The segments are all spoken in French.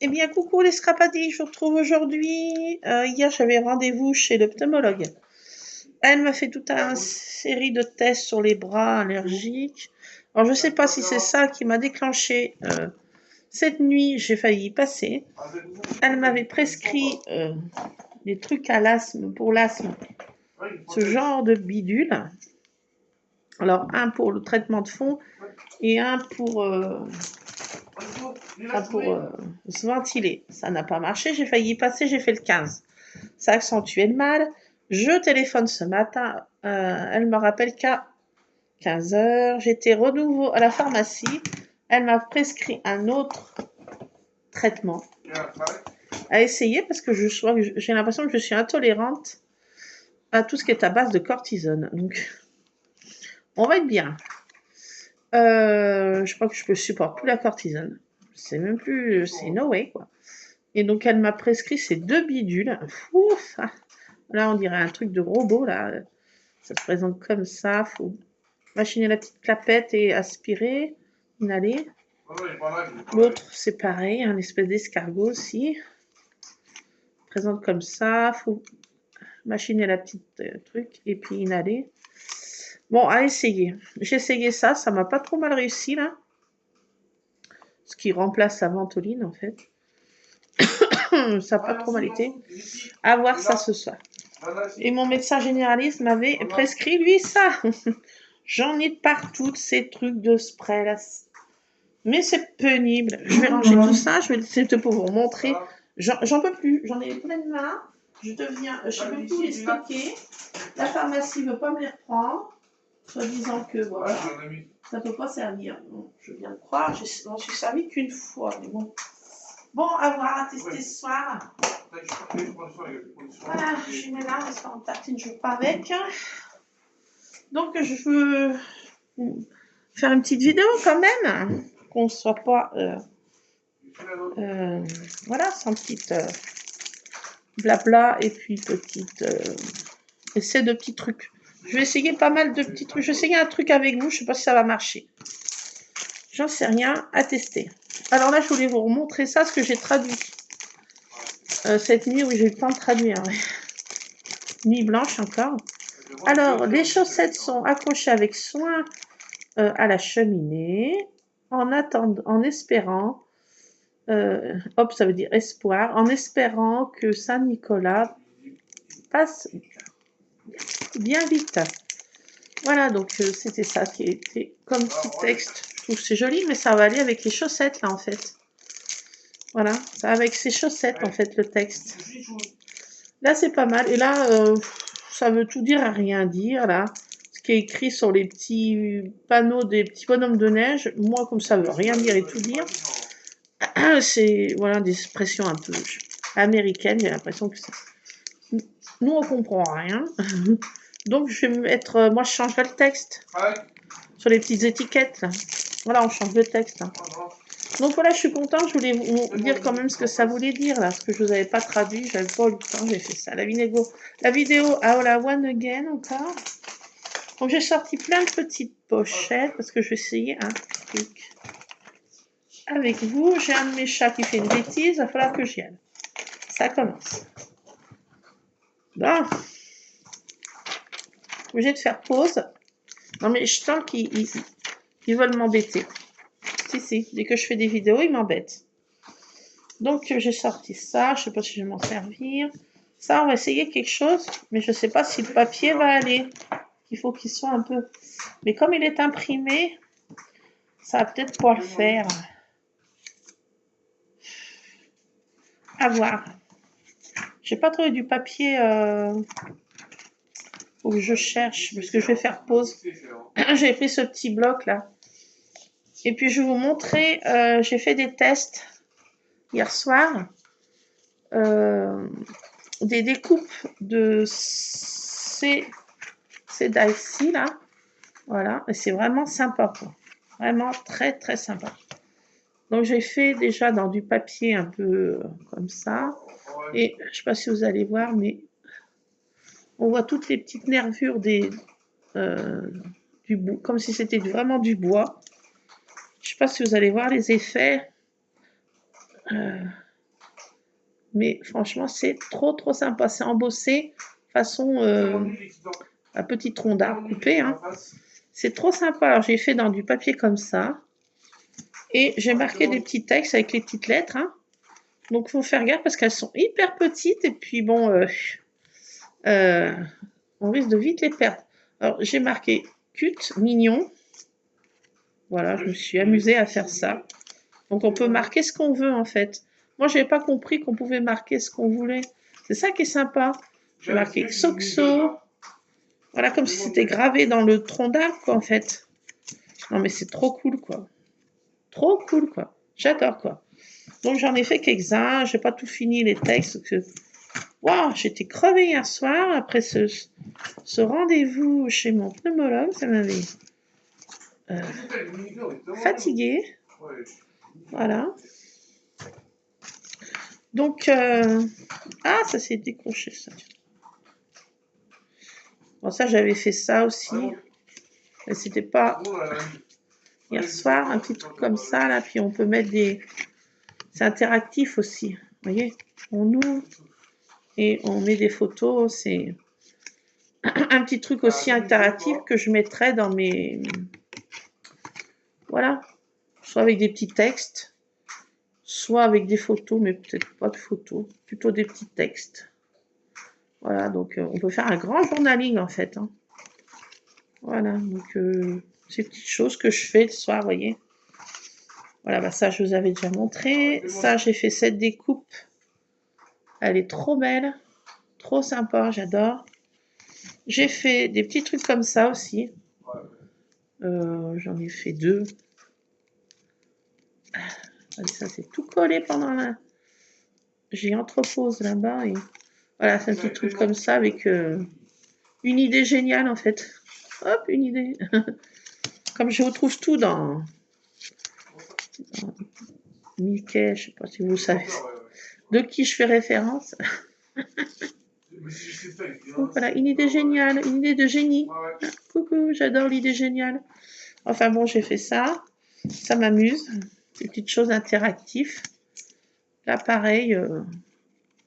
Eh bien, coucou les scrapadis, je vous retrouve aujourd'hui. Hier, j'avais rendez-vous chez l'ophtalmologue. Elle m'a fait toute une série de tests sur les bras allergiques. Alors, je ne sais pas si c'est ça qui m'a déclenché. Cette nuit, j'ai failli y passer. Elle m'avait prescrit des trucs à l'asthme, pour l'asthme, ce genre de bidule. Alors, un pour le traitement de fond et un pour se ventiler. Ça n'a pas marché, j'ai failli y passer, j'ai fait le 15. Ça a accentué le mal. Je téléphone ce matin, elle me rappelle qu'à 15 heures, j'étais renouveau à la pharmacie. Elle m'a prescrit un autre traitement à essayer parce que j'ai l'impression que je suis intolérante à tout ce qui est à base de cortisone. Donc, on va être bien. Je crois que je ne supporte plus la cortisone. C'est même plus, c'est no way, quoi. Et donc, elle m'a prescrit ces 2 bidules. Ouf, là, on dirait un truc de robot, là. Ça se présente comme ça. Faut machiner la petite clapette et aspirer, inhaler. L'autre, c'est pareil, un espèce d'escargot aussi. Présente comme ça. Faut machiner la petite truc et puis inhaler. Bon, à essayer. J'ai essayé ça, ça m'a pas trop mal réussi, là. Ce qui remplace la ventoline, en fait. Ça n'a pas trop mal été. À voir ça ce soir. Et mon médecin généraliste m'avait prescrit, lui, ça. J'en ai de partout, de ces trucs de spray, là. Mais c'est pénible. Je vais ranger tout ça, je vais essayer pour vous montrer. J'en peux plus, j'en ai plein de mains. Je sais même plus les stocker. La pharmacie ne veut pas me les reprendre, soi-disant que voilà, ça ne peut pas servir. Bon, je viens de croire, je m'en suis servi qu'une fois, mais bon. Bon, à voir, à tester ce soir. Voilà, je mets là, parce qu'en tartine, je ne joue pas avec. Donc, je veux faire une petite vidéo quand même, qu'on ne soit pas, voilà, sans petite blabla et puis petite essai de petits trucs. Je vais essayer pas mal de petits trucs. Je vais essayer un truc avec vous, je ne sais pas si ça va marcher. J'en sais rien, à tester. Alors là, je voulais vous montrer ça, ce que j'ai traduit. Cette nuit, oui, j'ai eu le temps de traduire. Ouais. Nuit blanche encore. Alors, les chaussettes sont accrochées avec soin à la cheminée, en espérant, hop, ça veut dire espoir, en espérant que Saint-Nicolas passe bien vite. Voilà, donc c'était ça qui était comme petit texte. Je trouve c'est joli, mais ça va aller avec les chaussettes, là, en fait. Voilà, ça va avec ces chaussettes, en fait, le texte. Là, c'est pas mal. Et là, ça veut tout dire à rien dire, là. Ce qui est écrit sur les petits panneaux des petits bonhommes de neige, moi, comme ça veut rien dire et tout dire, c'est, voilà, des expressions un peu américaines, j'ai l'impression que c'est... Nous, on comprend rien. Donc, je vais mettre, moi, je changerai le texte sur les petites étiquettes, là. Voilà, on change le texte. Hein. Donc voilà, je suis contente. Je voulais vous dire quand même ce que ça voulait dire, là, parce que je ne vous avais pas traduit. J'avais pas eu le temps, j'ai fait ça. La vidéo All I Want Again, encore. Donc j'ai sorti plein de petites pochettes, parce que je vais essayer un truc avec vous. J'ai un de mes chats qui fait une bêtise, il va falloir que j'y aille. Ça commence. Bon. Obligé de faire pause. Non mais je sens qu'ils veulent m'embêter. Si, dès que je fais des vidéos, ils m'embêtent. Donc j'ai sorti ça, je ne sais pas si je vais m'en servir. Ça, on va essayer quelque chose, mais je ne sais pas si le papier va aller. Il faut qu'il soit un peu... Mais comme il est imprimé, ça va peut-être pas le faire. À voir. J'ai pas trouvé du papier... Faut que je cherche, parce que je vais faire pause. J'ai pris ce petit bloc là. Et puis je vais vous montrer, j'ai fait des tests hier soir. Des découpes de ces dice là. Voilà, et c'est vraiment sympa, quoi. Vraiment très très sympa. Donc j'ai fait déjà dans du papier un peu comme ça. Et je ne sais pas si vous allez voir, mais on voit toutes les petites nervures du bois, comme si c'était vraiment du bois. Je ne sais pas si vous allez voir les effets. Mais franchement, c'est trop sympa. C'est embossé façon un petit tronc d'arbre coupé. Hein. C'est trop sympa. Alors, j'ai fait dans du papier comme ça. Et j'ai marqué des petits textes avec les petites lettres. Hein. Donc, il faut faire gaffe parce qu'elles sont hyper petites. Et puis, bon, on risque de vite les perdre. Alors, j'ai marqué cute, mignon. Voilà, je me suis amusée à faire ça. Donc, on peut marquer ce qu'on veut, en fait. Moi, je n'avais pas compris qu'on pouvait marquer ce qu'on voulait. C'est ça qui est sympa. J'ai marqué Xoxo. Voilà, comme si c'était gravé dans le tronc d'arbre, quoi, en fait. Non, mais c'est trop cool, quoi. Trop cool, quoi. J'adore, quoi. Donc, j'en ai fait quelques-uns. Je n'ai pas tout fini, les textes. Waouh, j'étais crevée hier soir. Après ce rendez-vous chez mon pneumologue, ça m'avait fatiguée. Voilà. Donc, ah, ça s'est décroché, ça. Bon, ça, j'avais fait ça aussi. Mais c'était pas hier soir, un petit truc comme ça, là. Puis on peut mettre des... C'est interactif aussi. Vous voyez, on ouvre et on met des photos. C'est un petit truc aussi interactif que je mettrais dans mes... Voilà. Soit avec des petits textes, soit avec des photos, mais peut-être pas de photos. Plutôt des petits textes. Voilà, donc on peut faire un grand journaling en fait. Hein. Voilà, donc ces petites choses que je fais le soir, vous voyez. Voilà, bah ça je vous avais déjà montré. Ça, j'ai fait cette découpe. Elle est trop belle, trop sympa, j'adore. J'ai fait des petits trucs comme ça aussi. J'en ai fait 2. Ça, c'est tout collé pendant la... J'ai entrepose là-bas et... Voilà, c'est un petit truc comme ça avec une idée géniale en fait. Hop, une idée. Comme je retrouve tout dans Mickey, je ne sais pas si vous savez de qui je fais référence. Donc voilà, une idée géniale, une idée de génie. Ah, coucou, j'adore l'idée géniale. Enfin bon, j'ai fait ça. Ça m'amuse. Des petites choses interactives. Là, pareil,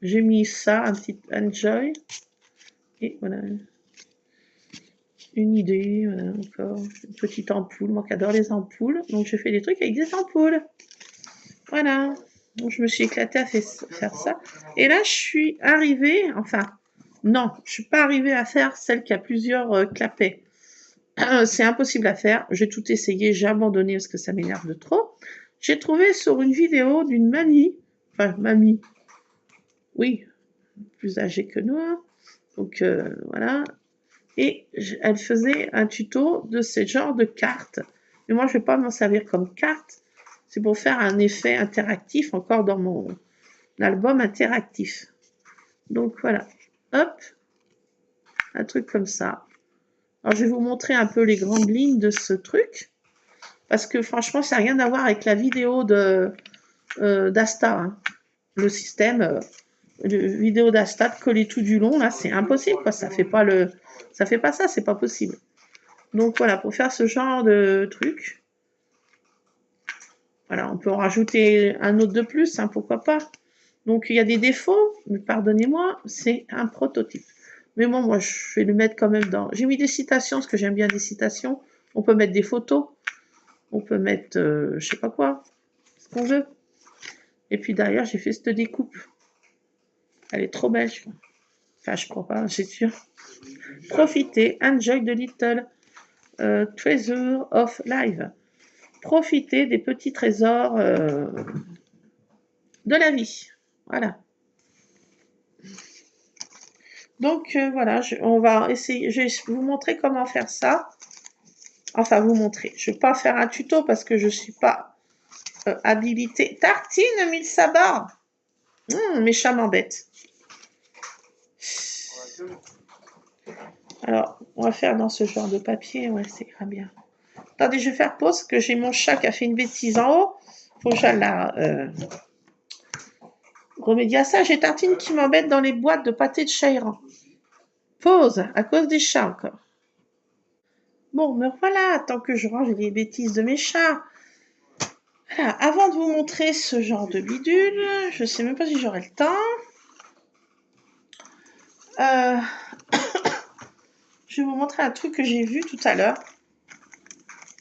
j'ai mis ça, un petit enjoy. Et voilà. Une idée, voilà, encore. Une petite ampoule. Moi qui adore les ampoules. Donc, je fais des trucs avec des ampoules. Voilà. Donc, je me suis éclatée à faire ça. Et là, je suis arrivée, enfin, non, je ne suis pas arrivée à faire celle qui a plusieurs clapets. C'est impossible à faire. J'ai tout essayé, j'ai abandonné parce que ça m'énerve de trop. J'ai trouvé sur une vidéo d'une mamie, enfin, mamie, oui, plus âgée que nous, hein. Donc, voilà. Et elle faisait un tuto de ce genre de cartes. Mais moi, je ne vais pas m'en servir comme carte. C'est pour faire un effet interactif encore dans mon album interactif. Donc voilà, hop, un truc comme ça. Alors je vais vous montrer un peu les grandes lignes de ce truc. Parce que franchement, ça n'a rien à voir avec la vidéo d'Asta. Hein. Le système, vidéo d'Asta de coller tout du long, là, c'est impossible. Quoi. Ça fait pas ça, c'est pas possible. Donc voilà, pour faire ce genre de truc, voilà, on peut en rajouter un autre de plus, hein, pourquoi pas. Donc il y a des défauts, mais pardonnez-moi, c'est un prototype. Mais bon, moi je vais le mettre quand même dans... J'ai mis des citations, parce que j'aime bien des citations. On peut mettre des photos, on peut mettre, je sais pas quoi, ce qu'on veut. Et puis derrière, j'ai fait cette découpe. Elle est trop belle, je crois. Enfin, je crois pas, c'est sûr. Profitez, enjoy the little treasure of life. Profitez des petits trésors de la vie. Voilà. Donc voilà, on va essayer. Je vais vous montrer comment faire ça. Enfin, vous montrer. Je ne vais pas faire un tuto parce que je ne suis pas habilitée. Tartine, mille sabords. Mes chats m'embêtent. Alors, on va faire dans ce genre de papier. Ouais, c'est très bien. Attendez, je vais faire pause parce que j'ai mon chat qui a fait une bêtise en haut. Faut que j'aille la remédier à ça. J'ai Tartine qui m'embête dans les boîtes de pâté de chat errant. Pause, à cause des chats encore. Bon, me voilà, tant que je range les bêtises de mes chats. Voilà, avant de vous montrer ce genre de bidule, je ne sais même pas si j'aurai le temps. Je vais vous montrer un truc que j'ai vu tout à l'heure.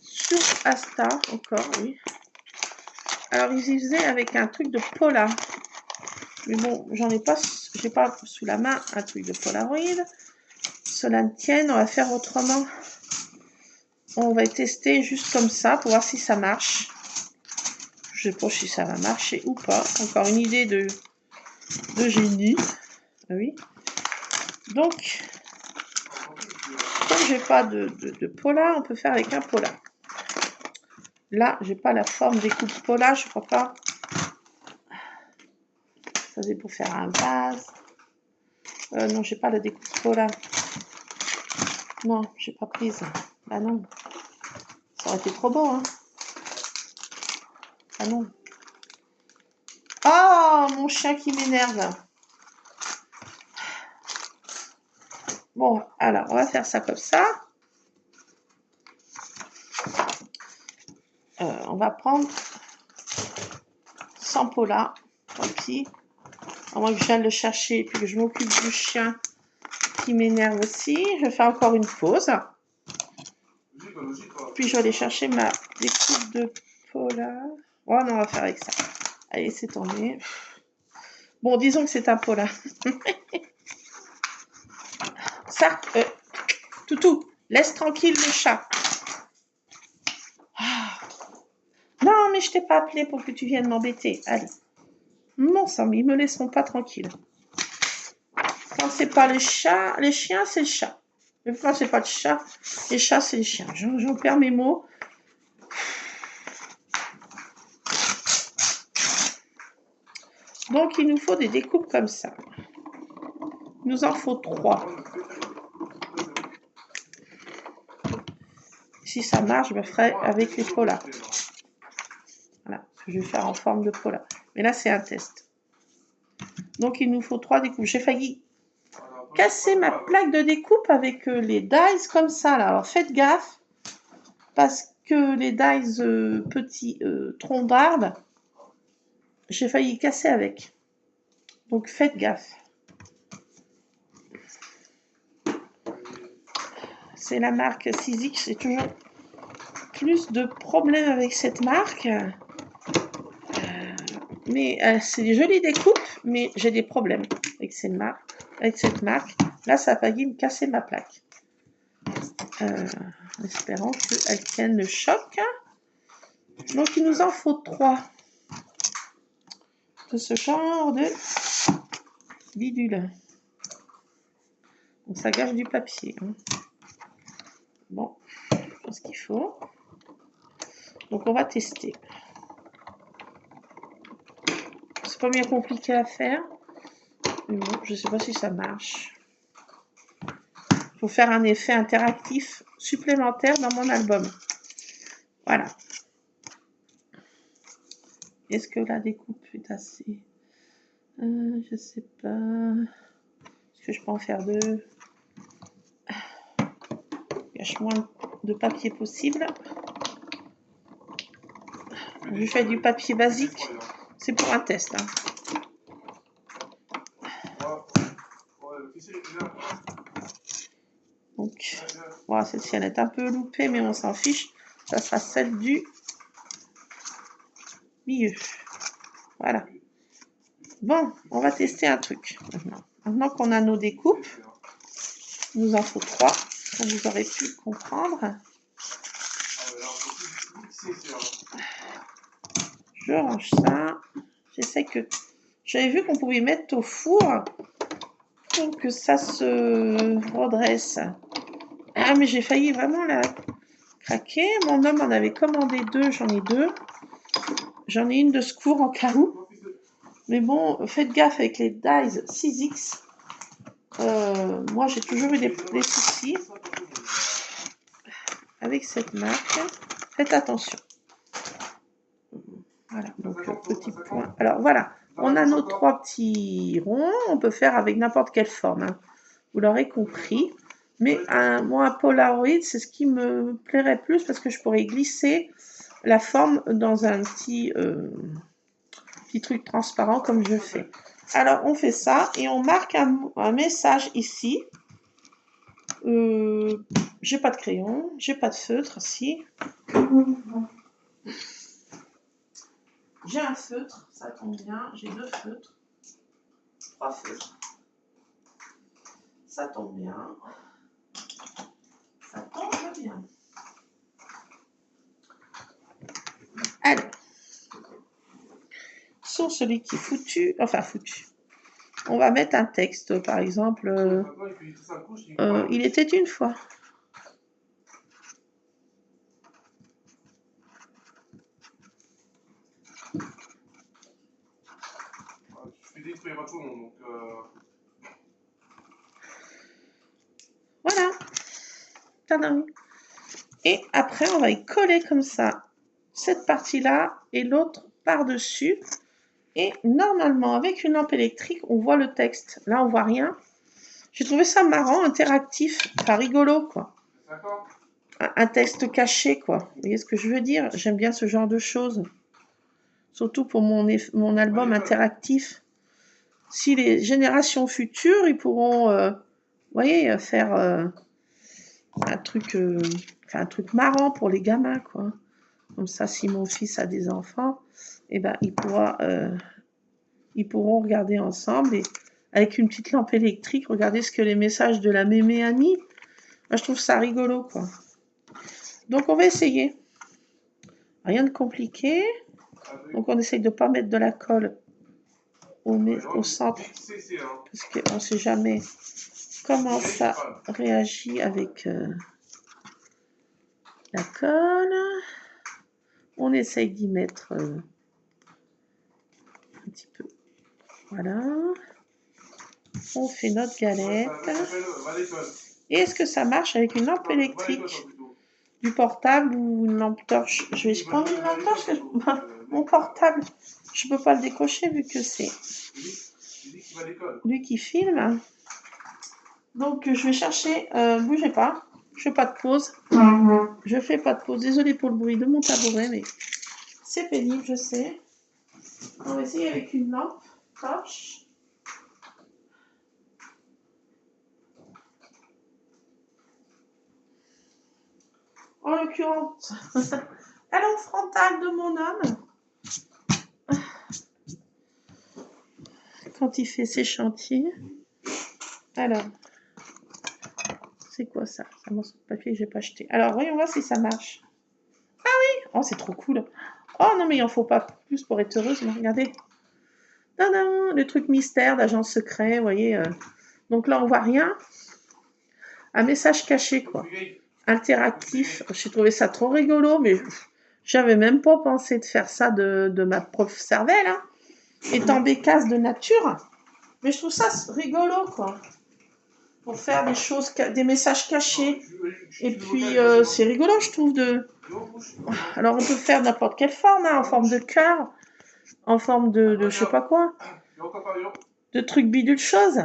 Sur Asta, encore, oui. Alors, ils y faisaient avec un truc de Pola. Mais bon, j'ai pas sous la main un truc de Polaroid. Cela ne tienne, on va faire autrement. On va tester juste comme ça pour voir si ça marche. Je ne sais pas si ça va marcher ou pas. Encore une idée de génie. Oui. Donc, comme j'ai pas de Pola, on peut faire avec un Pola. Là, j'ai pas la forme des coupes Pola, je crois pas. Ça c'est pour faire un vase. Non, j'ai pas la découpe Pola. Non, j'ai pas prise. Bah non. Ça aurait été trop beau, hein. Ah non. Oh, mon chien qui m'énerve. Bon, alors, on va faire ça comme ça. On va prendre 100 Pola. Tant pis. À moins que je vienne le chercher et puis que je m'occupe du chien qui m'énerve aussi. Je fais encore une pause. Puis je vais aller chercher ma découpe de Pola. Oh non, on va faire avec ça. Allez, c'est tombé. Bon, disons que c'est un Pola. Ça, Toutou, laisse tranquille le chat. Ah. Non, mais je t'ai pas appelé pour que tu viennes m'embêter. Allez. Non, ça, ils me laisseront pas tranquille. Quand c'est pas les chats, les chiens, c'est le chat. Mais quand c'est pas le chat, les chats, c'est les chiens. J'en perds mes mots. Donc, il nous faut des découpes comme ça. Il nous en faut 3. Si ça marche, je me ferai avec les Pola. Voilà, je vais faire en forme de Pola. Mais là, c'est un test. Donc, il nous faut 3 découpes. J'ai failli casser ma plaque de découpe avec les dies comme ça. Là. Alors, faites gaffe, parce que les dies petits troncs d'arbre, j'ai failli casser avec. Donc, faites gaffe. C'est la marque 6X. J'ai toujours plus de problèmes avec cette marque. Mais c'est des jolies découpes, mais j'ai des problèmes avec cette marque. Là, ça a failli me casser ma plaque. En espérant qu'elle tienne le choc. Donc, il nous en faut 3 de ce genre de bidule. Donc, ça gâche du papier. Hein. Bon, c'est ce qu'il faut. Donc, on va tester. C'est pas bien compliqué à faire. Mais bon, je ne sais pas si ça marche. Il faut faire un effet interactif supplémentaire dans mon album. Voilà. Est-ce que la découpe est assez... je sais pas. Est-ce que je peux en faire 2? Gâche moins de papier possible. Je fais du papier basique. C'est pour un test. Hein. Donc, voilà, celle-ci, elle est un peu loupée, mais on s'en fiche. Ça sera celle du milieu. Voilà. Bon, on va tester un truc maintenant. Maintenant qu'on a nos découpes, il nous en faut 3, comme vous aurez pu comprendre. Je range ça. J'essaie que... J'avais vu qu'on pouvait mettre au four pour que ça se redresse. Ah, mais j'ai failli vraiment la craquer. Mon homme en avait commandé 2, j'en ai 2. J'en ai une de secours en cas où. Mais bon, faites gaffe avec les dies 6X. Moi, j'ai toujours eu des soucis avec cette marque. Faites attention. Voilà, donc petit point. Alors voilà, on a nos 3 petits ronds. On peut faire avec n'importe quelle forme. Hein. Vous l'aurez compris. Mais moi, un Polaroid, c'est ce qui me plairait plus parce que je pourrais glisser la forme dans un petit truc transparent comme je fais. Alors, on fait ça et on marque un message ici. J'ai pas de crayon, j'ai pas de feutre, si. J'ai un feutre, ça tombe bien. J'ai 2 feutres, 3 feutres. Ça tombe bien. Ça tombe bien. Alors, sur celui qui est foutu, enfin foutu, on va mettre un texte, par exemple. Il était une fois. Voilà. Tadam. Et après, on va y coller comme ça cette partie-là et l'autre par-dessus. Et normalement, avec une lampe électrique, on voit le texte. Là, on voit rien. J'ai trouvé ça marrant, interactif, enfin rigolo, quoi. Un texte caché, quoi. Vous voyez ce que je veux dire? J'aime bien ce genre de choses. Surtout pour mon album interactif. Si les générations futures, ils pourront, vous voyez, faire un truc marrant pour les gamins, quoi. Comme ça, si mon fils a des enfants, eh ben, ils pourront regarder ensemble et avec une petite lampe électrique, regarder ce que les messages de la mémé a mis. Moi, je trouve ça rigolo, quoi. Donc, on va essayer. Rien de compliqué. Donc, on essaye de ne pas mettre de la colle au centre. Parce qu'on ne sait jamais comment ça réagit avec la colle. On essaye d'y mettre un petit peu. Voilà. On fait notre galette. Et est-ce que ça marche avec une lampe électrique du portable ou une lampe torche? Je vais prendre une lampe torche. Mon portable, je ne peux pas le décocher vu que c'est lui qui filme. Donc, je vais chercher. Bougez pas. Je fais pas de pause. Je fais pas de pause. Désolée pour le bruit de mon tabouret, mais c'est pénible, je sais. On va essayer avec une lampe torche. En l'occurrence, la lampe frontale de mon homme. Quand il fait ses chantiers. Alors, c'est quoi ça? C'est un morceau de papier que j'ai pas acheté. Alors, voyons voir si ça marche. Ah oui! Oh, c'est trop cool. Oh non, mais il en faut pas plus pour être heureuse. Mais regardez. Tadam, le truc mystère d'agent secret, vous voyez. Donc là, on voit rien. Un message caché, quoi. Interactif. J'ai trouvé ça trop rigolo, mais j'avais même pas pensé de faire ça de ma prof cervelle, hein, étant bécasse de nature. Mais je trouve ça rigolo, quoi. Pour faire des choses, des messages cachés. Et puis, c'est rigolo, je trouve, Alors, on peut faire n'importe quelle forme, hein, en forme de cœur, en forme de je sais pas quoi, de trucs bidule choses.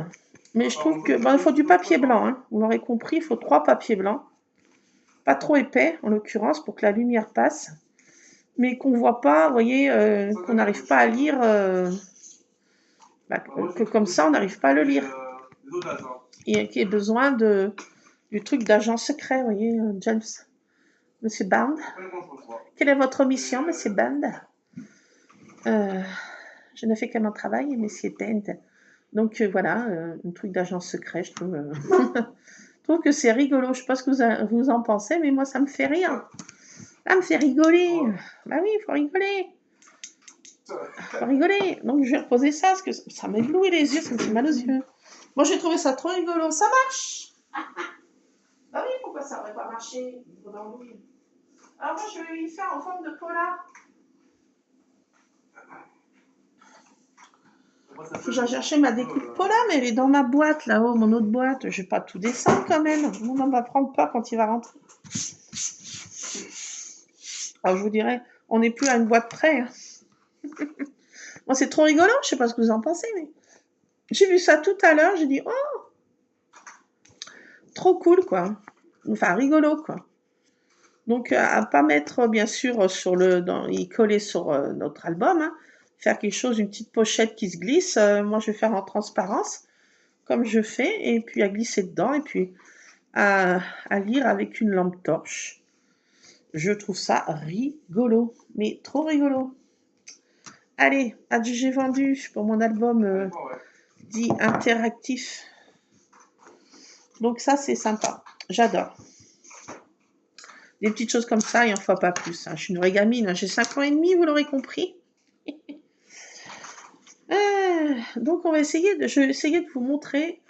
Mais je trouve que, il faut du papier blanc, hein. Vous l'aurez compris, il faut 3 papiers blancs. Pas trop épais, en l'occurrence, pour que la lumière passe. Mais qu'on voit pas, vous voyez, qu'on n'arrive pas à lire, que comme ça, on n'arrive pas à le lire. Et qu'il y ait besoin du truc d'agent secret, vous voyez, James. Monsieur Bond. Quelle est votre mission, Monsieur Bond? Je ne fais que mon travail, Monsieur Bond. Donc voilà, un truc d'agent secret, je trouve. Je trouve que c'est rigolo. Je ne sais pas ce que vous en pensez, mais moi, ça me fait rire. Ça me fait rigoler. Bah oui, il faut rigoler. Faut rigoler. Donc, je vais reposer ça, parce que ça m'éblouit les yeux, ça me fait mal aux yeux. Moi, j'ai trouvé ça trop rigolo. Ça marche. Bah oui, pourquoi ça n'aurait pas marché? Alors, moi, je vais lui faire en forme de polar. J'ai cherché ma découpe polar, mais elle est dans ma boîte, là-haut, mon autre boîte. Je vais pas tout descendre, quand même. Mon homme va prendre peur quand il va rentrer. Alors, je vous dirais, on n'est plus à une boîte près. Hein. Bon, c'est trop rigolo, je sais pas ce que vous en pensez, mais j'ai vu ça tout à l'heure, j'ai dit, oh, trop cool, quoi. Enfin, rigolo, quoi. Donc, à pas mettre, bien sûr, y coller sur notre album, hein. Faire quelque chose, une petite pochette qui se glisse. Moi, je vais faire en transparence, comme je fais, et puis à glisser dedans, et puis à lire avec une lampe torche. Je trouve ça rigolo, mais trop rigolo. Allez, j'ai vendu pour mon album dit interactif. Donc ça, c'est sympa. J'adore. Des petites choses comme ça, il n'en faut pas plus. Hein. Je suis une vraie gamine, hein. J'ai 5 ans et demi, vous l'aurez compris. Donc je vais essayer de vous montrer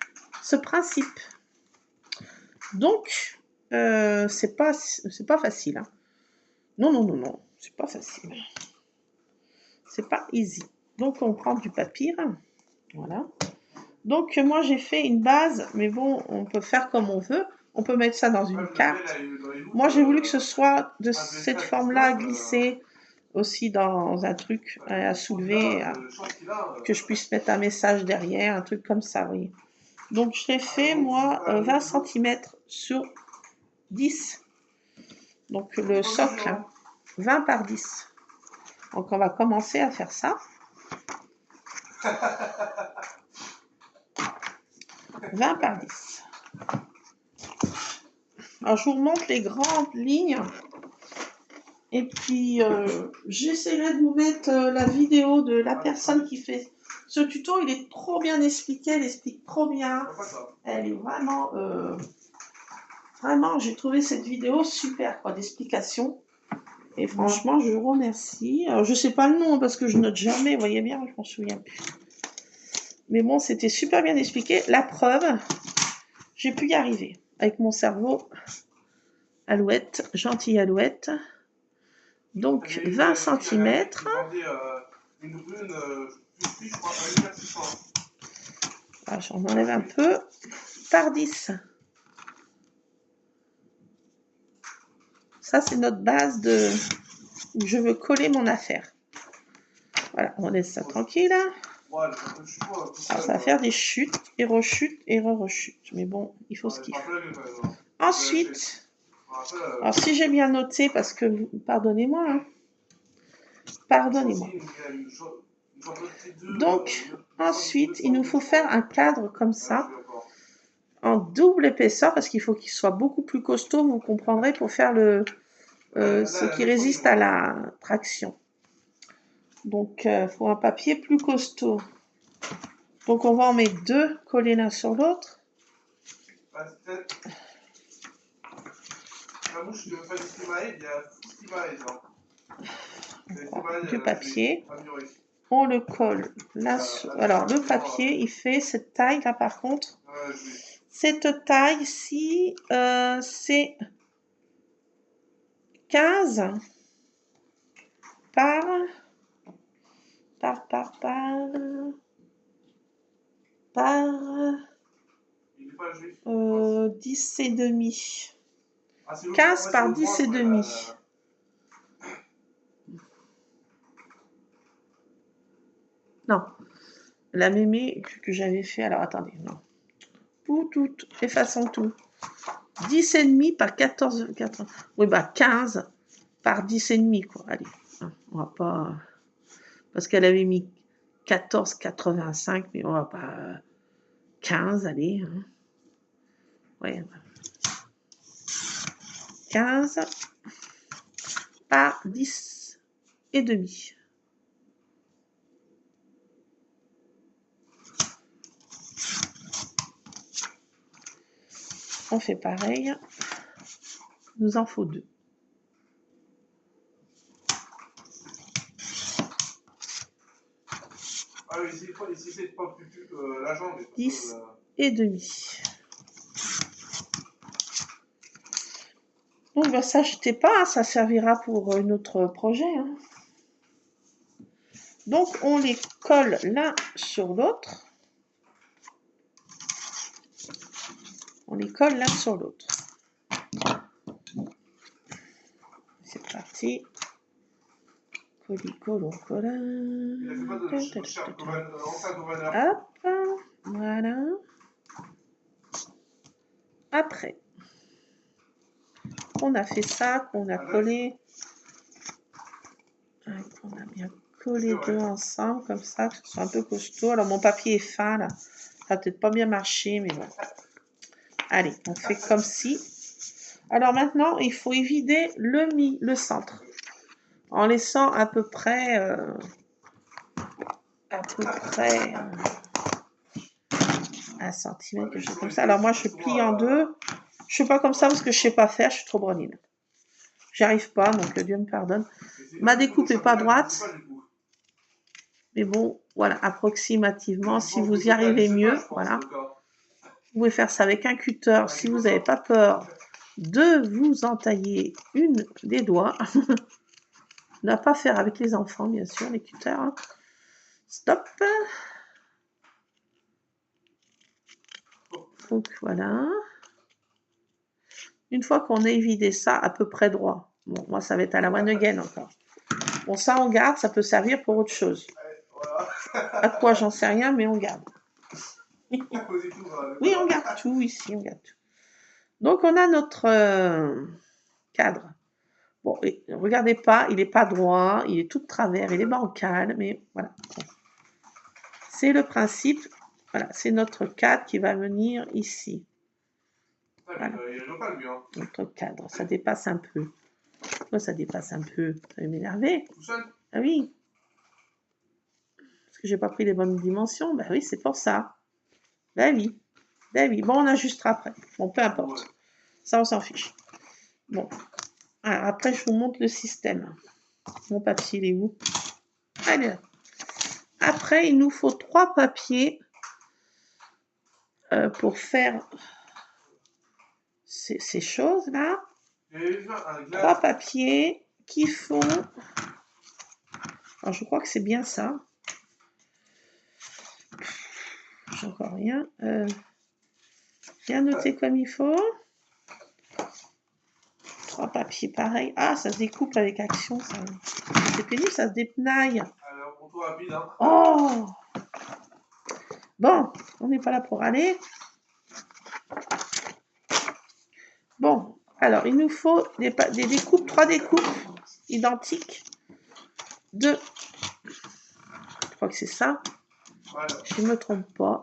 ce principe. Donc, c'est pas facile. Hein. Non, c'est pas facile. C'est pas easy. Donc, on prend du papier. Voilà. Donc, moi, j'ai fait une base, mais bon, on peut faire comme on veut. On peut mettre ça dans une carte. Moi, j'ai voulu que ce soit de cette forme-là, glissé aussi dans un truc à soulever, que je puisse mettre un message derrière, un truc comme ça, oui. Donc, je l'ai fait, moi, 20 cm sur 10. Donc, le socle, hein, 20 par 10. Donc, on va commencer à faire ça. 20 par 10. Alors, je vous montre les grandes lignes. Et puis, j'essaierai de vous mettre la vidéo de la personne qui fait ce tuto. Il est trop bien expliqué. Elle explique trop bien. Elle est vraiment... Vraiment, j'ai trouvé cette vidéo super, quoi, d'explication. Et franchement, je vous remercie. Alors, je sais pas le nom, parce que je note jamais. Vous voyez bien, je m'en souviens plus. Mais bon, c'était super bien expliqué. La preuve, j'ai pu y arriver. Avec mon cerveau alouette, gentille alouette. Donc, 20 cm. Ah, j'en enlève un peu. Par 10. Ça, c'est notre base où je veux coller mon affaire. Voilà, on laisse ça tranquille. Alors, ça va faire des chutes, et rechutes, et re-rechutes. Mais bon, il faut ce qu'il faut. Ensuite, alors si j'ai bien noté, parce que, pardonnez-moi, hein, pardonnez-moi. Donc, ensuite, il nous faut faire un cadre comme ça, en double épaisseur, parce qu'il faut qu'il soit beaucoup plus costaud, vous comprendrez, pour faire ce qui résiste à la traction. Donc, il faut un papier plus costaud. Donc, on va en mettre 2 collés l'un sur l'autre. Du papier. On le colle là. Alors, le papier, il fait cette taille là, par contre. Cette taille-ci, c'est 15 par 10 et demi. 15 par 10 et demi. Non, la mémé que j'avais fait, alors attendez, non. Tout, effaçons tout. 10 et demi par 14, oui, bah 15 par 10 et demi, quoi. Allez, on va pas... Parce qu'elle avait mis 14,85, mais on va pas... 15, allez. Hein. Ouais. 15 par 10 et demi. On fait pareil. Il nous en faut 2. Ah oui, ici c'est pas plus la jambe. 10 et demi. Donc, ça, jetez pas, hein, ça servira pour notre projet. Hein. Donc, on les colle l'un sur l'autre. On les colle l'un sur l'autre. C'est parti. Colis-collons, hop, voilà. Après, qu'on a fait ça, qu'on a collé. Qu'on a bien collé deux ensemble, comme ça, que ce soit un peu costaud. Alors, mon papier est fin, là. Ça va peut-être pas bien marcher, mais bon. Allez, on fait comme ci. Alors maintenant, il faut évider le centre. En laissant à peu près... un centimètre, quelque chose comme ça. Alors moi, je plie en deux. Je suis pas comme ça parce que je sais pas faire, je suis trop breline. J'y arrive pas, donc Dieu me pardonne. Ma découpe est pas droite. Mais bon, voilà, approximativement, si vous y arrivez mieux, voilà. Vous pouvez faire ça avec un cutter si vous n'avez pas peur de vous entailler une des doigts. Ne pas faire avec les enfants, bien sûr, les cutters. Hein. Stop. Donc voilà. Une fois qu'on a évidé ça à peu près droit. Bon, moi, ça va être à la one again encore. Bon, ça, on garde, ça peut servir pour autre chose. À quoi, j'en sais rien, mais on garde. Oui, on garde tout ici, on garde tout. Donc, on a notre cadre. Bon, regardez pas, il n'est pas droit, il est tout de travers, il est bancal, mais voilà. C'est le principe. Voilà, c'est notre cadre qui va venir ici. Voilà. Notre cadre, ça dépasse un peu. Pourquoi ça dépasse un peu? Ça va m'énerver. Ah oui. Parce que j'ai pas pris les bonnes dimensions. Ben oui, c'est pour ça. Ben oui. Ben oui. Bon, on ajustera après. Bon, peu importe. Ça, on s'en fiche. Bon. Alors, après, je vous montre le système. Mon papier, il est où? Allez. Après, il nous faut 3 papiers pour faire ces choses-là. 3 papiers qui font... Alors, je crois que c'est bien ça. J'ai encore rien. Bien noté comme il faut. 3 papiers pareils. Ah, ça se découpe avec action. C'est pénible, ça se dépenaille. Oh! Bon, on n'est pas là pour aller. Bon, alors, il nous faut des découpes, 3 découpes identiques. 2. Je crois que c'est ça. Je ne me trompe pas.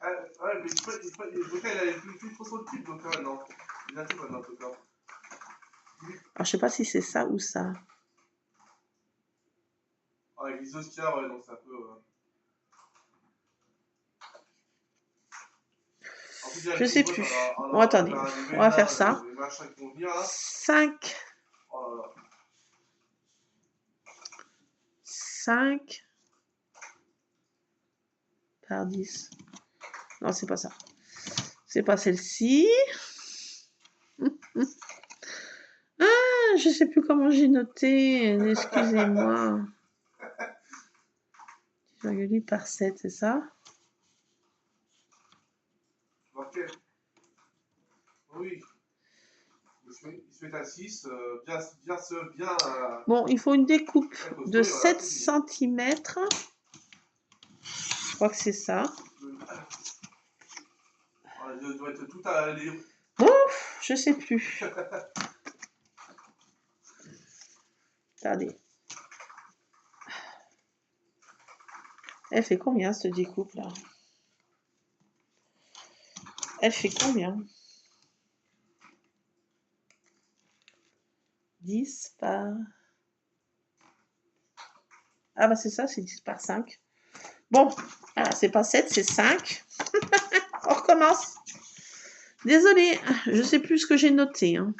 Ouais, mais il avait plus trop sur le type, donc non. Il a tout maintenant, en tout cas. Alors, je sais pas si c'est ça ou ça. Avec les Oscars, ouais, donc c'est un peu... Je sais plus. Bon, attendez, on va faire ça. 5. 5 par 10. Non, c'est pas ça. C'est pas celle-ci. Ah, je sais plus comment j'ai noté. Excusez-moi. 10,8 par 7, c'est ça? Ok. Oui. Il se met à 6, bien... Bon, il faut une découpe de 7 cm. Je crois que c'est ça. Il doit être tout à... Ouf, je sais plus. Attendez. Elle fait combien, cette découpe-là? Elle fait combien? 10 par... Ah bah c'est ça, c'est 10 par 5. Bon, alors c'est pas 7, c'est 5. On recommence. Désolée, je sais plus ce que j'ai noté. Hein.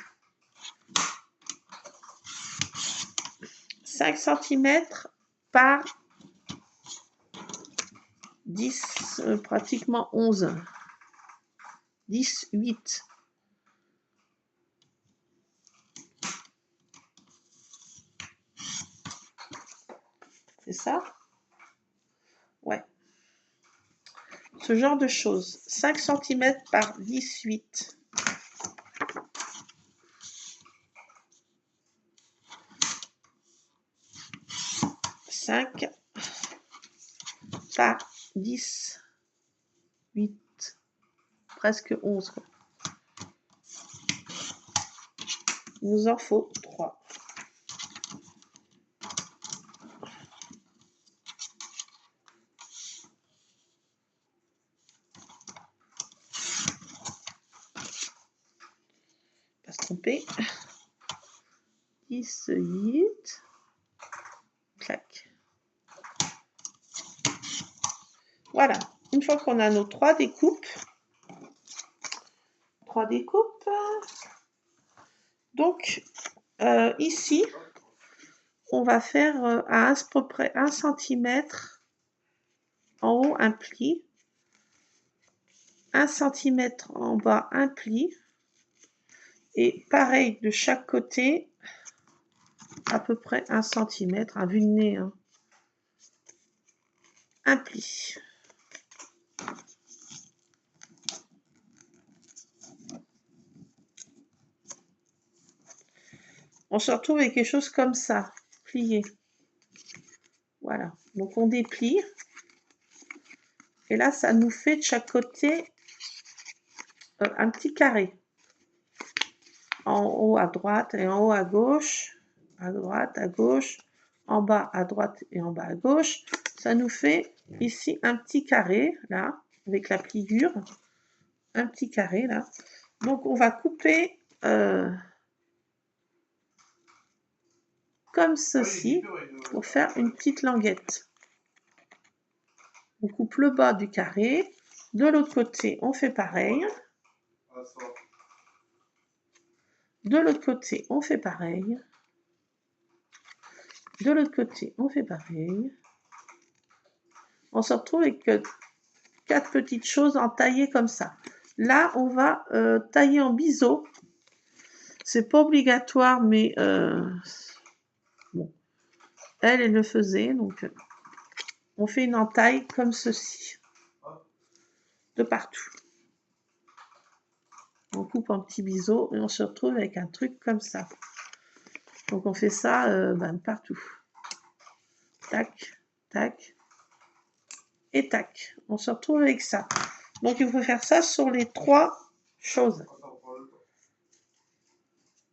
5 cm par 10, pratiquement 11. 10, 8. C'est ça? Ouais. Ce genre de choses. 5 cm par 18. Par 10, 8, presque 11. Quoi. Il nous en faut 3. Pas se tromper. 10, 8. Clac. Voilà. Une fois qu'on a nos 3 découpes. 3 découpes. Donc, ici, on va faire à peu près 1 cm en haut un pli. 1 cm en bas un pli. Et pareil de chaque côté, à peu près 1 cm, un vue de nez, hein. Un pli. On se retrouve avec quelque chose comme ça, plié. Voilà, donc on déplie. Et là, ça nous fait de chaque côté un petit carré. En haut à droite et en haut à gauche. À droite, à gauche. En bas à droite et en bas à gauche. Ça nous fait ici un petit carré, là, avec la pliure. Un petit carré, là. Donc, on va couper comme ceci pour faire une petite languette. On coupe le bas du carré. De l'autre côté, on fait pareil. De l'autre côté, on fait pareil. De l'autre côté, on fait pareil. On se retrouve avec 4 petites choses entaillées comme ça. Là, on va tailler en biseau. C'est pas obligatoire, mais bon. Elle le faisait, donc on fait une entaille comme ceci. De partout. On coupe en petits biseaux et on se retrouve avec un truc comme ça. Donc on fait ça partout. Tac, tac et tac. On se retrouve avec ça. Donc il faut faire ça sur les 3 choses.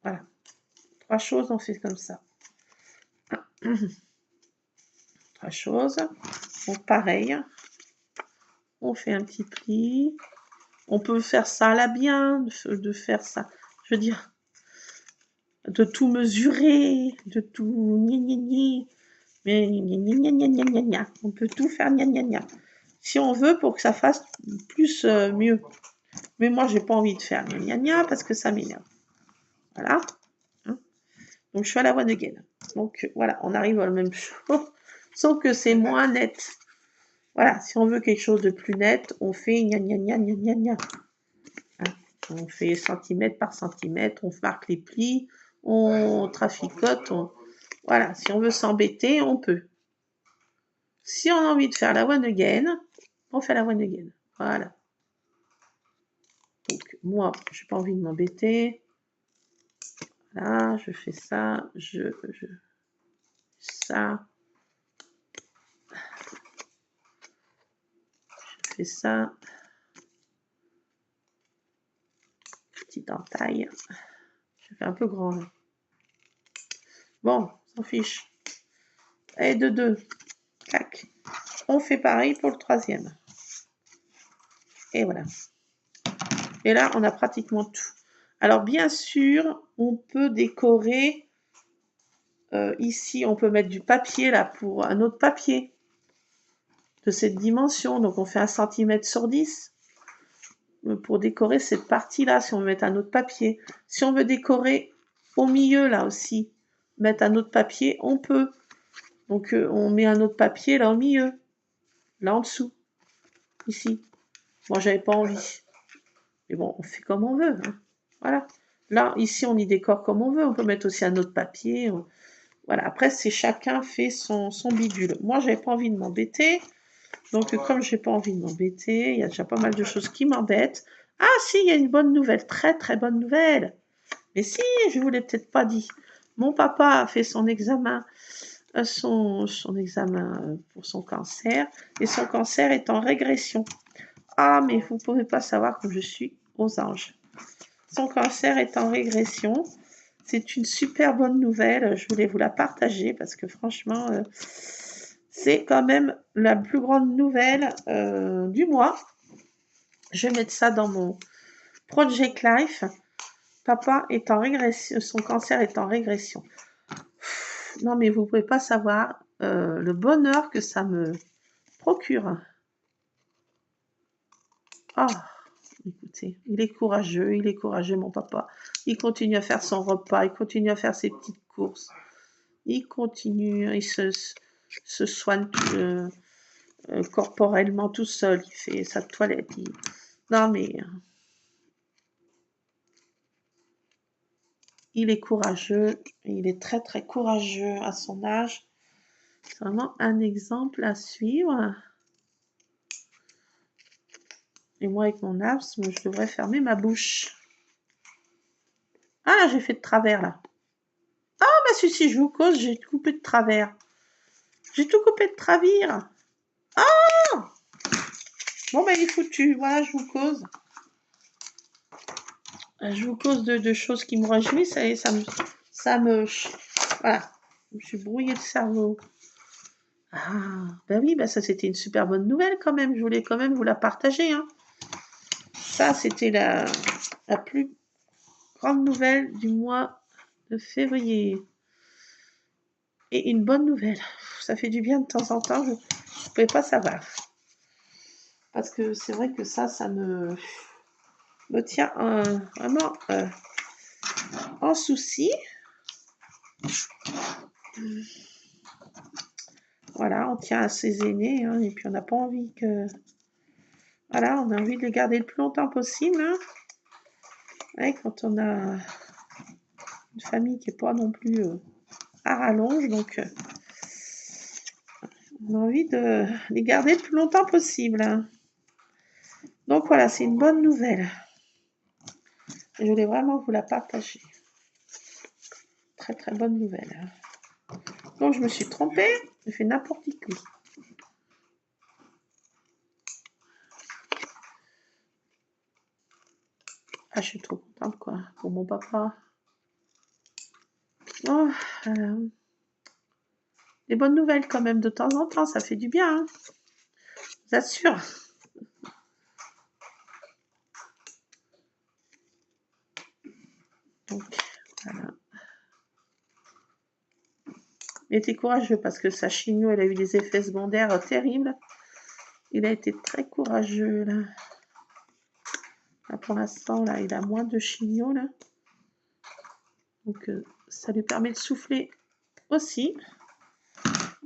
Voilà. 3 choses, on fait comme ça. 3 choses. Donc pareil. On fait un petit pli. On peut faire ça à la bien, de faire ça. Je veux dire, de tout mesurer, de tout mais on peut tout faire si on veut pour que ça fasse plus mieux. Mais moi, j'ai pas envie de faire parce que ça m'énerve. Voilà. Hein. Donc, je fais à la one again. Donc, voilà, on arrive à la même chose, sauf que c'est moins net. Voilà, si on veut quelque chose de plus net, on fait Hein. On fait centimètre par centimètre, on marque les plis, on traficote, voilà, si on veut s'embêter, on peut. Si on a envie de faire la one again, on fait la one again. Voilà. Donc, moi, j'ai pas envie de m'embêter. Voilà, je fais ça, ça. Je fais ça. Petite entaille. Je fais un peu grand. Là. Bon, s'en fiche. Et de 2. Clac. On fait pareil pour le 3e. Et voilà. Et là, on a pratiquement tout. Alors, bien sûr, on peut décorer. Ici, on peut mettre du papier, là, pour un autre papier de cette dimension. Donc, on fait 1 cm sur 10 pour décorer cette partie-là, si on veut mettre un autre papier. Si on veut décorer au milieu, là aussi, mettre un autre papier, on peut. Donc, on met un autre papier, là, au milieu. Là, en dessous. Ici. Moi, j'avais pas envie. Mais bon, on fait comme on veut. Hein. Voilà. Là, ici, on y décore comme on veut. On peut mettre aussi un autre papier. Voilà. Après, c'est chacun fait son bidule. Moi, j'avais pas envie de m'embêter. Donc, comme j'ai pas envie de m'embêter, il y a déjà pas mal de choses qui m'embêtent. Ah, si, il y a une bonne nouvelle. Très, très bonne nouvelle. Mais si, je vous l'ai peut-être pas dit. Mon papa a fait son examen. Son examen pour son cancer. Et son cancer est en régression. Ah, mais vous ne pouvez pas savoir comme je suis aux anges. Son cancer est en régression. C'est une super bonne nouvelle. Je voulais vous la partager parce que franchement, c'est quand même la plus grande nouvelle du mois. Je vais mettre ça dans mon Project Life. Papa est en régression. Son cancer est en régression. Non, mais vous ne pouvez pas savoir le bonheur que ça me procure. Ah, écoutez, il est courageux, mon papa. Il continue à faire son repas, il continue à faire ses petites courses. Il continue, il se soigne corporellement tout seul. Il fait sa toilette. Non, mais il est courageux. Il est très, très courageux à son âge. C'est vraiment un exemple à suivre. Et moi, avec mon asthme, je devrais fermer ma bouche. Ah, là, j'ai fait de travers, là. Ah, bah si, je vous cause, j'ai coupé de travers. J'ai tout coupé de travers. Ah! Bon, ben, il est foutu. Voilà, je vous cause. Je vous cause de choses qui me réjouissent. Ça me... Voilà. Je me suis brouillé le cerveau. Ah, ben oui, ben ça, c'était une super bonne nouvelle, quand même. Je voulais quand même vous la partager, hein. Ça, c'était la plus grande nouvelle du mois de février. Et une bonne nouvelle. Ça fait du bien de temps en temps. Je ne pouvais pas savoir. Parce que c'est vrai que ça me tient vraiment en souci. Voilà, on tient à ses aînés, hein, et puis on n'a pas envie que... Voilà, on a envie de les garder le plus longtemps possible. Hein. Ouais, quand on a une famille qui n'est pas non plus à rallonge, donc on a envie de les garder le plus longtemps possible. Hein. Donc voilà, c'est une bonne nouvelle. Et je voulais vraiment vous la partager. Très très bonne nouvelle. Donc je me suis trompée, j'ai fait n'importe quoi. Ah, je suis trop contente, quoi, pour mon papa. Oh, des bonnes nouvelles quand même de temps en temps, ça fait du bien, hein. Je vous assure. Donc, voilà. Il était courageux parce que sa chimio, elle a eu des effets secondaires terribles. Il a été très courageux, là. Là, pour l'instant, là, il a moins de chimio, là. Donc, ça lui permet de souffler aussi.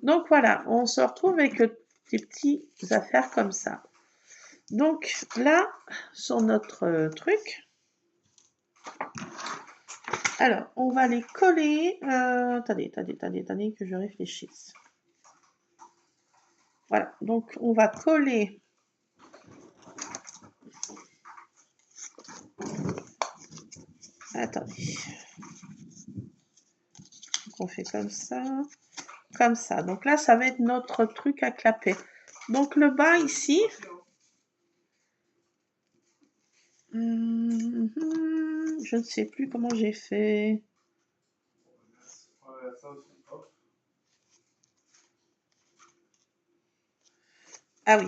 Donc, voilà, on se retrouve avec des petites affaires comme ça. Donc, là, sur notre truc, alors, on va les coller. Attendez, que je réfléchisse. Voilà, donc on va coller. Attendez. Donc on fait comme ça. Comme ça. Donc là, ça va être notre truc à clapper. Donc le bas ici. Je ne sais plus comment j'ai fait. Ah oui.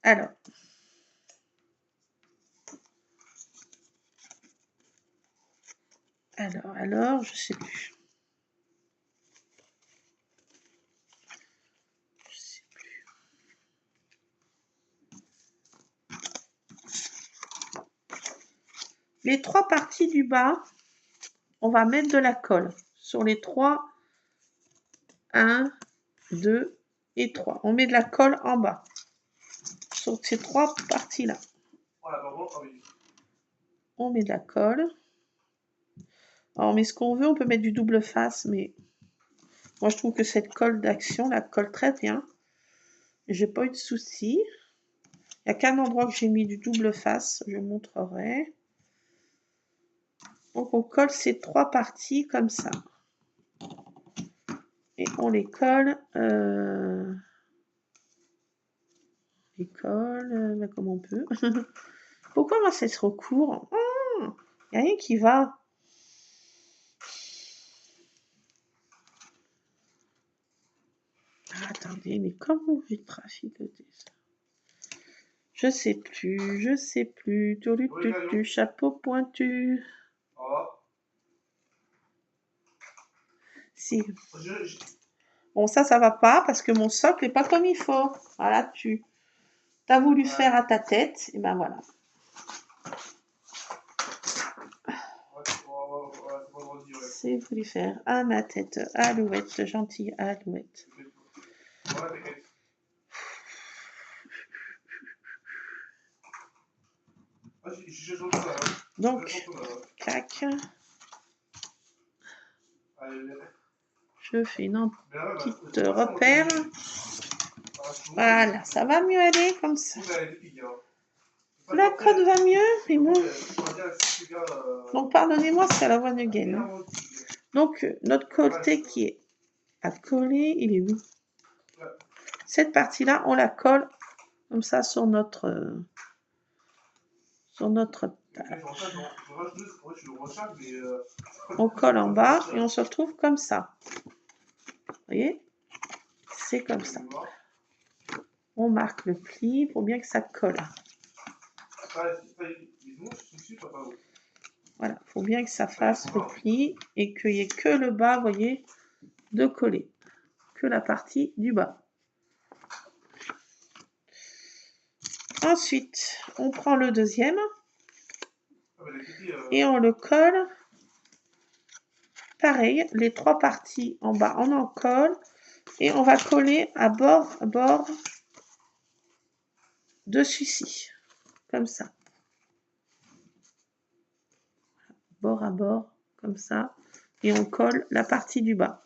Alors, je sais plus. Les trois parties du bas, on va mettre de la colle sur les trois. 1, 2 et 3. On met de la colle en bas sur ces trois parties-là. On met de la colle. Alors, on met ce qu'on veut, on peut mettre du double face, mais moi je trouve que cette colle d'action, la colle très bien. J'ai pas eu de soucis. Il n'y a qu'un endroit que j'ai mis du double face, je montrerai. Donc on colle ces trois parties comme ça. Et on les colle les colle comme on peut. Pourquoi moi c'est trop court? Il n'y a rien qui va. Ah, attendez, mais comment on fait traficoter ça? Je sais plus, je sais plus. Du chapeau pointu. Oh. Si. Bon, ça va pas parce que mon socle n'est pas comme il faut. Voilà, tu as voulu faire à ta tête, et ben voilà. C'est voulu faire à ma tête. Alouette, gentille alouette. Donc, clac. Je fais une petite repère. Voilà, ça va mieux aller comme ça. La cote va mieux, mais bon. Donc, pardonnez-moi, c'est à la voix de gaine. Hein. Donc, notre côté qui est à coller, il est où? Cette partie-là, on la colle comme ça sur notre page. On colle en bas et on se retrouve comme ça. Vous voyez? C'est comme ça. On marque le pli pour bien que ça colle. Voilà, il faut bien que ça fasse le pli et qu'il n'y ait que le bas, vous voyez, de coller. Que la partie du bas. Ensuite, on prend le deuxième et on le colle. Pareil, les trois parties en bas, on en colle et on va coller à bord de celui-ci, comme ça. Bord à bord, comme ça. Et on colle la partie du bas.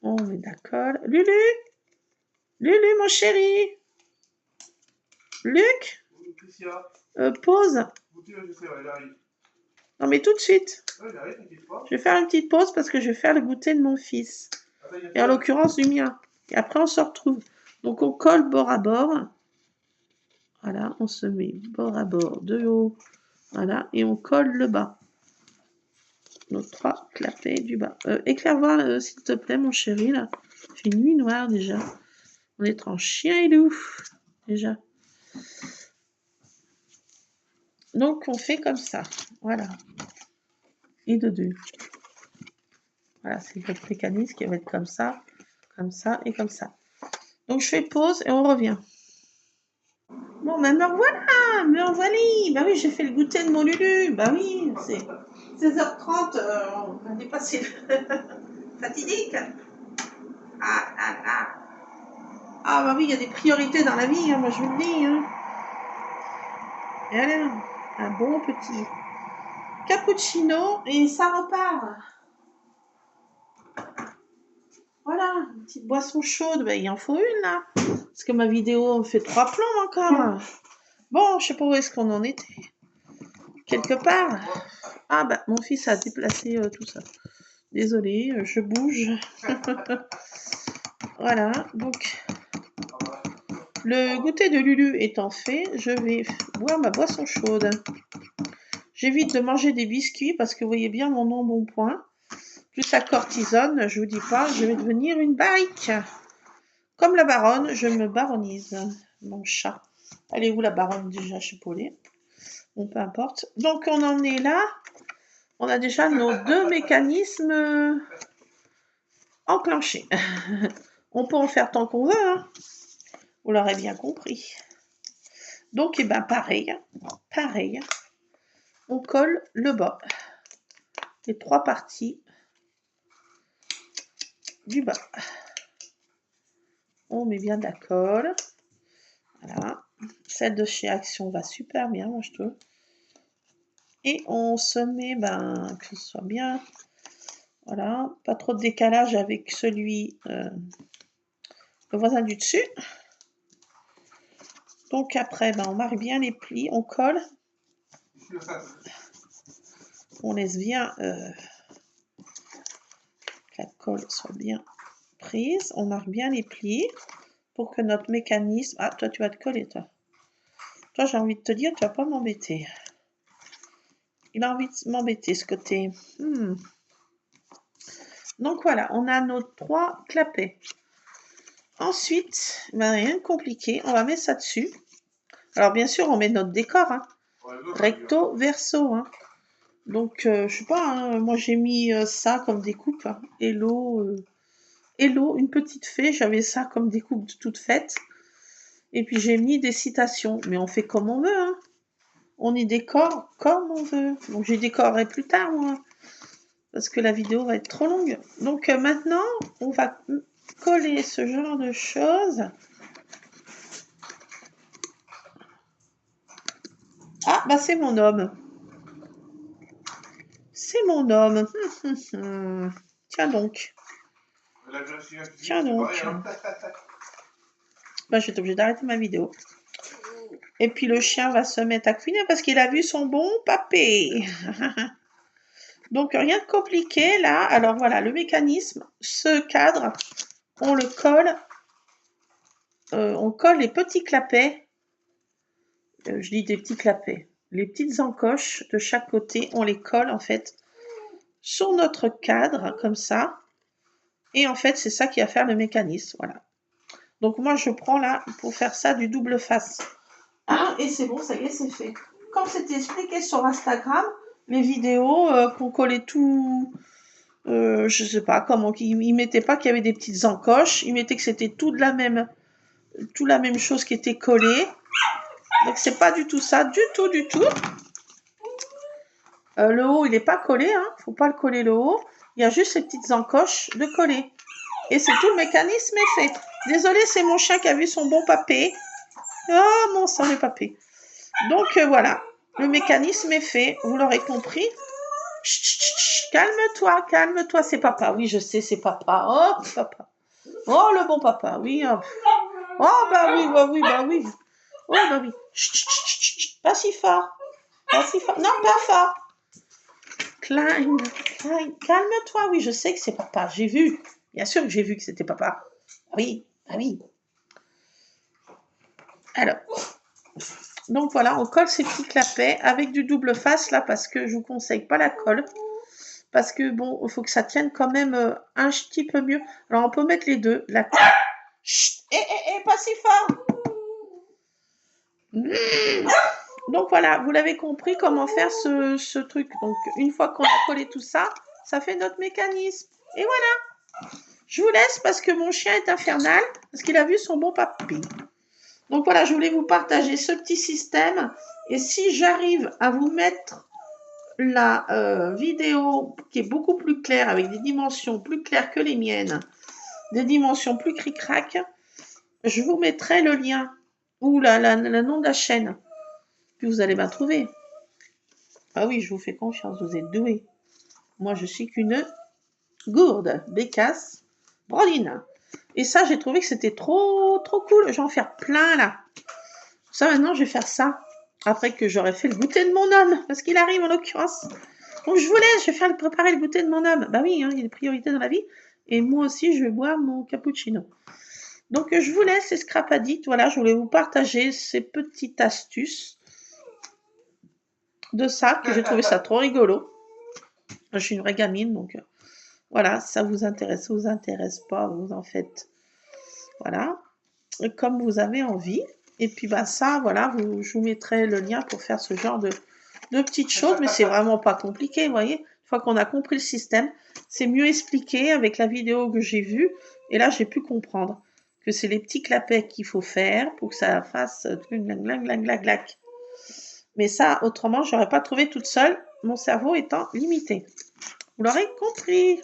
On met d'accord. Lulu! Lulu, mon chéri! Luc? Pause. Non, mais tout de suite. Je vais faire une petite pause parce que je vais faire le goûter de mon fils. Et en l'occurrence du mien. Et après, on se retrouve. Donc, on colle bord à bord. Voilà, on se met bord à bord de haut. Voilà, et on colle le bas. Nos trois clapets du bas. Éclaire-moi, s'il te plaît, mon chéri, là. Il fait nuit noire déjà. On est en chien et loup, déjà. Donc, on fait comme ça. Voilà. Et de deux. Voilà, c'est votre mécanisme qui va être comme ça et comme ça. Donc, je fais pause et on revient. Bon, ben me revoilà, me revoilà. Bah oui, j'ai fait le goûter de mon Lulu. Bah oui, c'est 16h30, on a dépassé fatidique. Ah bah oui, il y a des priorités dans la vie, hein, moi je vous le dis. Hein. Et allez, un bon petit cappuccino et ça repart. Voilà, une petite boisson chaude, bah, il en faut une là. Parce que ma vidéo me fait 3 plombs encore. Bon, je sais pas où est-ce qu'on en était. Quelque part. Ah bah, mon fils a déplacé tout ça. Désolée, je bouge. Voilà, donc le goûter de Lulu étant fait, je vais boire ma boisson chaude. J'évite de manger des biscuits parce que vous voyez bien mon embonpoint. Plus ça cortisone, je vous dis pas, je vais devenir une barrique. Comme la baronne, je me baronise. Mon chat. Elle est où la baronne déjà, je sais pas. Bon, peu importe. Donc on en est là. On a déjà nos deux mécanismes enclenchés. On peut en faire tant qu'on veut, hein. Vous l'aurez bien compris. Donc, eh ben, pareil, on colle le bas, les trois parties du bas. On met bien de la colle. Voilà. Celle de chez Action va super bien, moi je trouve. Et on se met, que ce soit bien. Voilà, pas trop de décalage avec celui, le voisin du dessus. Donc après, on marque bien les plis, on colle. On laisse bien que la colle soit bien prise, on marque bien les plis pour que notre mécanisme... Ah, toi, tu vas te coller, toi. Toi, j'ai envie de te dire, tu vas pas m'embêter. Il a envie de m'embêter, ce côté. Donc, voilà, on a nos 3 clapets. Ensuite, ben, rien de compliqué, on va mettre ça dessus. Alors, bien sûr, on met notre décor, hein. Recto, verso, hein. Donc, je sais pas, hein, moi, j'ai mis ça comme découpe. Hein. Hello, une petite fée, j'avais ça comme découpe toute faite. Et puis, j'ai mis des citations. Mais on fait comme on veut, hein. On y décore comme on veut. Donc, j'y décorerai plus tard, moi. Parce que la vidéo va être trop longue. Donc, maintenant, on va coller ce genre de choses. Ah, bah c'est mon homme. C'est mon homme. Tiens donc. Tiens donc. Bah, je vais être obligée d'arrêter ma vidéo. Et puis le chien va se mettre à couiner parce qu'il a vu son bon papé. Donc rien de compliqué là. Alors voilà, le mécanisme, ce cadre, on le colle. On colle les petits clapets. Je dis des petits clapets. Les petites encoches de chaque côté, on les colle en fait sur notre cadre comme ça. Et en fait, c'est ça qui va faire le mécanisme. Voilà. Donc moi, je prends là pour faire ça du double face. Ah, et c'est bon, ça y est, c'est fait. Comme c'était expliqué sur Instagram, les vidéos qu'on collait tout, je sais pas comment, ils mettaient pas qu'il y avait des petites encoches, ils mettaient que c'était tout la même chose qui était collée. Donc c'est pas du tout ça, du tout. Le haut, il n'est pas collé, hein. Faut pas le coller le haut. Il y a juste ces petites encoches de coller. Et c'est tout, le mécanisme est fait. Désolée, c'est mon chien qui a vu son bon papé. Oh, mon sang, le papé. Donc, voilà. Le mécanisme est fait. Vous l'aurez compris. Calme-toi, calme-toi. C'est papa. Oui, je sais, c'est papa. Oh, papa. Oh, le bon papa. Oui. Oh, bah oui, bah oui, bah oui. Oh, bah oui. Pas si fort. Pas si fort. Non, pas fort. Klein. Calme-toi. Oui, je sais que c'est papa. J'ai vu. Bien sûr que j'ai vu que c'était papa. Oui, ah oui. Alors, donc voilà, on colle ces petits clapets avec du double face là parce que je vous conseille pas la colle. Parce que bon, il faut que ça tienne quand même un petit peu mieux. Alors on peut mettre les deux. La... Chut, pas si fort. Donc voilà, vous l'avez compris comment faire ce truc. Donc une fois qu'on a collé tout ça, ça fait notre mécanisme. Et voilà. Je vous laisse parce que mon chien est infernal, parce qu'il a vu son bon papy. Donc voilà, je voulais vous partager ce petit système. Et si j'arrive à vous mettre la vidéo qui est beaucoup plus claire, avec des dimensions plus claires que les miennes, des dimensions plus cric-crac, je vous mettrai le lien ou le nom de la chaîne. Puis vous allez m'en trouver. Ah oui, je vous fais confiance, vous êtes doués. Moi, je suis qu'une gourde, bécasse, broline. Et ça, j'ai trouvé que c'était trop cool. Je vais en faire plein, là. Ça, maintenant, je vais faire ça. Après que j'aurai fait le goûter de mon homme. Parce qu'il arrive, en l'occurrence. Donc, je vous laisse. Je vais préparer le goûter de mon homme. Bah oui, hein, il y a des priorités dans la vie. Et moi aussi, je vais boire mon cappuccino. Donc, je vous laisse, les scrapadites. Voilà, je voulais vous partager ces petites astuces de ça, que j'ai trouvé ça trop rigolo. Je suis une vraie gamine, donc voilà, ça vous intéresse pas, vous en faites. Voilà, et comme vous avez envie. Et puis bah ça, voilà, je vous mettrai le lien pour faire ce genre de petites choses, mais c'est vraiment pas compliqué, vous voyez. Une fois qu'on a compris le système, c'est mieux expliqué avec la vidéo que j'ai vue. Et là, j'ai pu comprendre que c'est les petits clapets qu'il faut faire pour que ça fasse glac. Mais ça, autrement, j'aurais pas trouvé toute seule, mon cerveau étant limité. Vous l'aurez compris.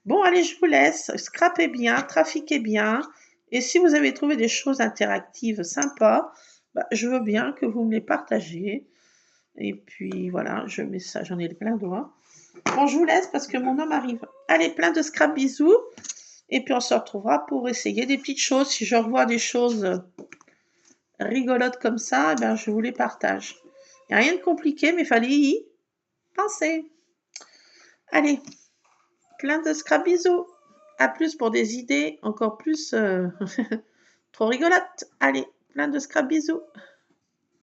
Bon, allez, je vous laisse. Scrapez bien, trafiquez bien. Et si vous avez trouvé des choses interactives sympas, bah, je veux bien que vous me les partagiez. Et puis, voilà, je mets ça, j'en ai plein doigts. Bon, je vous laisse parce que mon homme arrive. Allez, plein de scrap bisous. Et puis, on se retrouvera pour essayer des petites choses. Si je revois des choses rigolotes comme ça, eh ben, je vous les partage. Il n'y a rien de compliqué, mais il fallait y penser. Allez, plein de scrap bisous. À plus pour des idées encore plus trop rigolotes. Allez, plein de scrap bisous.